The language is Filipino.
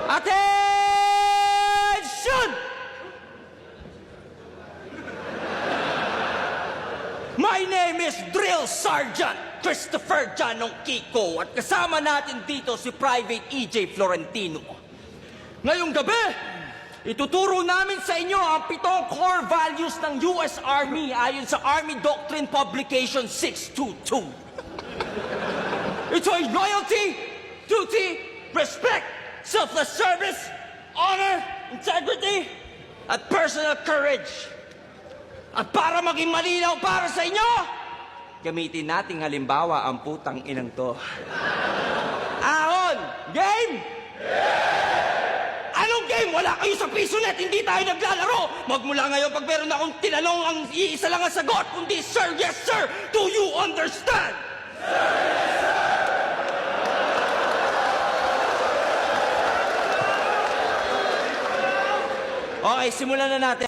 Attention! My name is Drill Sergeant Christopher Janong Kiko at kasama natin dito si Private EJ Florentino. Ngayong gabi, ituturo namin sa inyo ang 7 core values ng US Army ayon sa Army Doctrine Publication 622. Ito ay loyalty, duty, respect, selfless service, honor, integrity, at personal courage. At para maging malinaw para sa inyo, gamitin nating halimbawa ang putang inang to. Ahon! Game? Anong game? Wala kayo sa PisoNet, hindi tayo naglalaro. Magmula ngayon, pag meron akong tinanong, ang iisa lang ang sagot, kundi, sir, yes, sir. Do you understand? Sir, yes, sir. Okay, simulan na natin.